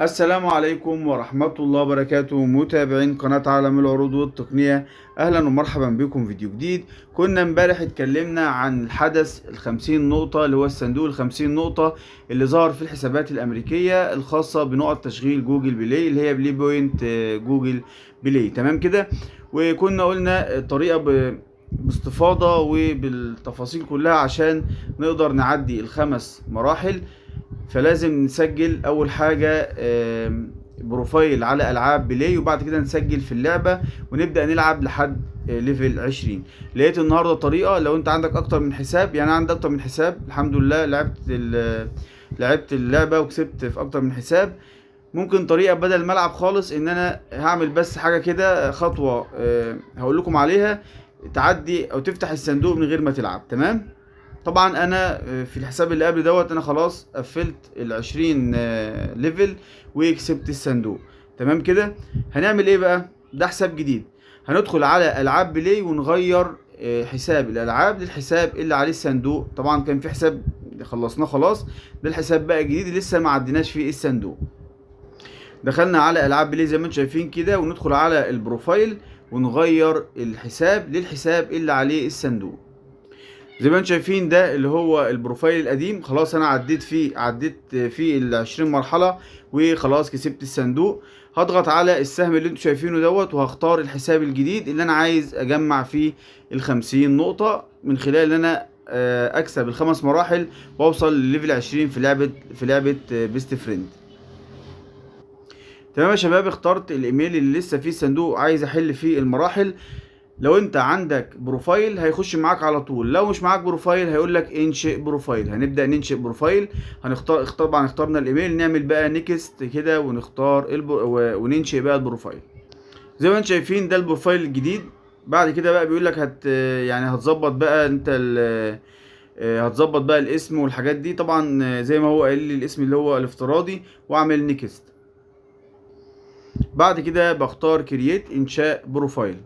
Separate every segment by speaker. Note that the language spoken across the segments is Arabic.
Speaker 1: السلام عليكم ورحمة الله وبركاته، متابعين قناة عالم العروض والتقنية. أهلا ومرحبا بكم فيديو جديد. كنا امبارح اتكلمنا عن الحدث الخمسين نقطة اللي هو الصندوق الخمسين نقطة اللي ظهر في الحسابات الأمريكية الخاصة بنقط تشغيل جوجل بلاي اللي هي بلاي بوينت جوجل بلاي. تمام كده. وكنا قلنا الطريقة باستفاضة وبالتفاصيل كلها عشان نقدر نعدي الخمس مراحل. فلازم نسجل اول حاجة بروفايل على العاب بلاي، وبعد كده نسجل في اللعبة ونبدأ نلعب لحد ليفل 20. لقيت النهاردة طريقة لو انت عندك اكتر من حساب، يعني عندك اكتر من حساب الحمد لله، لعبت اللعبة وكسبت في اكتر من حساب. ممكن طريقة بدل ما العب خالص ان انا هعمل بس حاجة كده خطوة هقول لكم عليها، تعدي او تفتح الصندوق من غير ما تلعب. تمام. طبعا انا في الحساب اللي قبل دوت انا خلاص قفلت ال20 ليفل وكسبت الصندوق. تمام كده. هنعمل ايه بقى؟ ده حساب جديد. هندخل على العاب بلاي ونغير حساب الالعاب للحساب اللي عليه الصندوق. طبعا كان في حساب خلصناه خلاص، ده الحساب بقى جديد لسه ما عديناش فيه الصندوق. دخلنا على العاب بلاي زي ما انتم شايفين كده، وندخل على البروفايل ونغير الحساب للحساب اللي عليه الصندوق. زي ما انتم شايفين ده اللي هو البروفايل القديم، خلاص انا عديت فيه ال20 مرحلة وخلاص كسبت الصندوق. هضغط على السهم اللي انتم شايفينه دوت وهختار الحساب الجديد اللي انا عايز اجمع فيه ال50 نقطة، من خلال ان انا اكسب الخمس مراحل واوصل لليفل 20 في لعبة بيست فريند. تمام يا شباب، اخترت الايميل اللي لسه فيه الصندوق عايز احل فيه المراحل. لو انت عندك بروفايل هيخش معاك على طول، لو مش معاك بروفايل هيقول لك انشئ بروفايل. هنبدأ ننشئ بروفايل. طبعا اخترنا الايميل، نعمل بقى نيكست كده ونختار وننشئ بقى البروفايل. زي ما انتم شايفين ده البروفايل الجديد. بعد كده بقى بيقول لك يعني هتظبط بقى انت هتظبط بقى الاسم والحاجات دي. طبعا زي ما هو قال لي الاسم اللي هو الافتراضي، واعمل نيكست. بعد كده بختار كرييت انشاء بروفايل.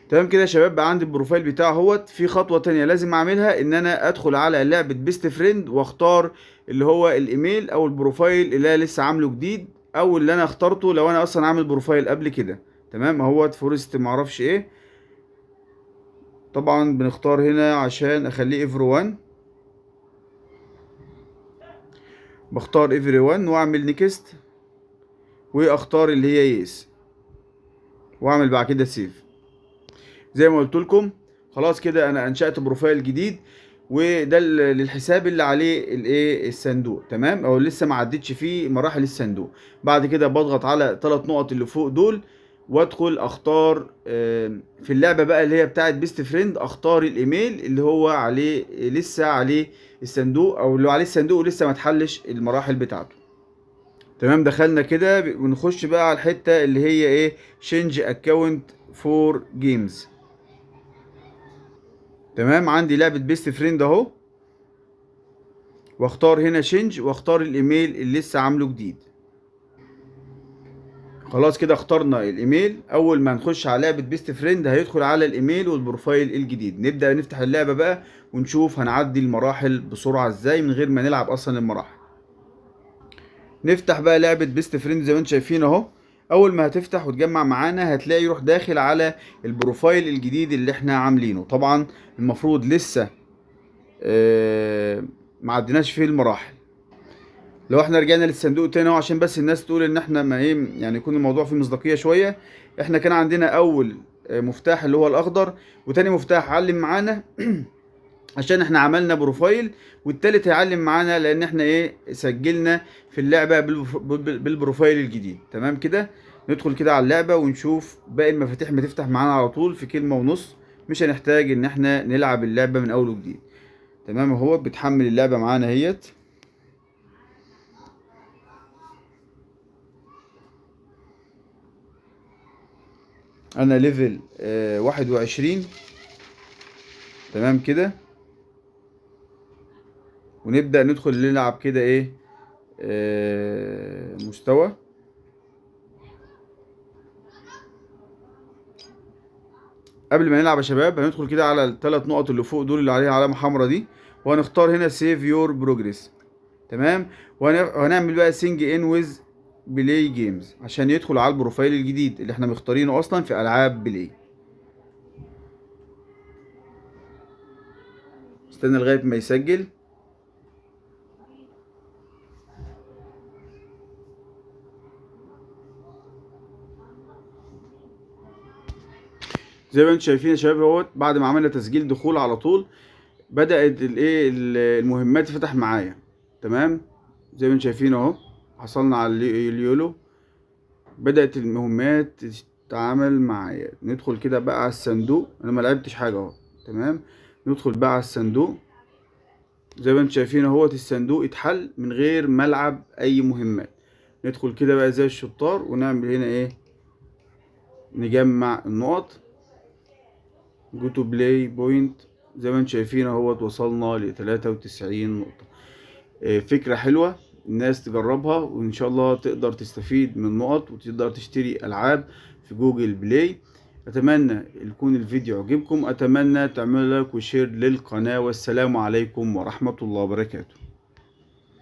Speaker 1: تمام كده يا شباب، بقى عندي البروفايل بتاعه اهوت. في خطوة تانية لازم اعملها، ان انا ادخل على لعبة بيست فريند واختار اللي هو الايميل او البروفايل اللي انا لسه عامله جديد، او اللي انا اخترته لو انا اصلا عامل بروفايل قبل كده. تمام اهوت فورست معرفش ايه. طبعا بنختار هنا عشان اخليه everyone. بختار everyone واعمل نيكست واختار اللي هي يس، واعمل بعد كده سيف. زي ما قلت لكم خلاص كده انا انشأت بروفايل جديد، وده للحساب اللي عليه الايه الصندوق. تمام، او لسه ما عدتش فيه مراحل الصندوق. بعد كده بضغط على 3 نقط اللي فوق دول وادخل اختار في اللعبة بقى اللي هي بتاعت بيست فريند، اختار الايميل اللي هو عليه لسه عليه الصندوق، او اللي عليه الصندوق ولسه ما اتحلش المراحل بتاعته. تمام، دخلنا كده ونخش بقى على الحتة اللي هي ايه change account for games. تمام، عندي لعبة بيست فريند اهو، واختار هنا شنج واختار الايميل اللي لسه عامله جديد. خلاص كده اخترنا الايميل. اول ما نخش على لعبة بيست فريند هيدخل على الايميل والبروفايل الجديد. نبدأ نفتح اللعبة بقى ونشوف هنعدي المراحل بسرعة ازاي من غير ما نلعب اصلا المراحل. نفتح بقى لعبة بيست فريند زي ما انتم شايفين اهو. اول ما هتفتح وتجمع معانا هتلاقي يروح داخل على البروفايل الجديد اللي احنا عاملينه. طبعا المفروض لسه ما عديناش فيه المراحل. لو احنا رجعنا للصندوق تاني اهو عشان بس الناس تقول ان احنا ما ايه، يعني يكون الموضوع فيه مصداقية شوية. احنا كان عندنا اول مفتاح اللي هو الاخضر، وتاني مفتاح علم معانا عشان احنا عملنا بروفايل، والتالت هيعلم معانا لان احنا ايه سجلنا في اللعبة بالبروفايل الجديد. تمام كده. ندخل كده على اللعبة ونشوف باقي المفاتيح ما تفتح معانا على طول في كلمة ونص، مش هنحتاج ان احنا نلعب اللعبة من اول وجديد. تمام اهو بتحمل اللعبة معانا اهيت. انا ليفل 21. تمام كده. ونبدأ ندخل نلعب كده ايه مستوى. قبل ما نلعب يا شباب هندخل كده على ال3 نقط اللي فوق دول اللي عليها علامة حمراء دي، وهنختار هنا سيف يور بروجريس. تمام. وهنعمل بقى سينج ان ويز بلاي جيمز عشان يدخل على البروفايل الجديد اللي احنا مختارينه اصلا في العاب بلاي. استنى لغايه ما يسجل. زي ما انتم شايفين يا شباب اهوت، بعد ما عملنا تسجيل دخول على طول بدأت المهمات تفتح معايا. تمام. زي ما انتم شايفين اهو، حصلنا على اليولو، بدأت المهمات تتعامل معايا. ندخل كده بقى على الصندوق، انا ما لعبتش حاجة اهو. تمام. ندخل بقى على الصندوق. زي ما انتم شايفين اهوت، الصندوق اتحل من غير ما العب اي مهمات. ندخل كده بقى زي الشطار ونعمل هنا ايه، نجمع النقط. جو تو بلاي بوينت. زي ما انتم شايفين اهوت، وصلنا ل 93 نقطة. فكرة حلوة، الناس تجربها وان شاء الله تقدر تستفيد من النقط وتقدر تشتري العاب في جوجل بلاي. اتمنى يكون الفيديو عجبكم، اتمنى تعملوا لايك وشير للقناة، والسلام عليكم ورحمة الله وبركاته.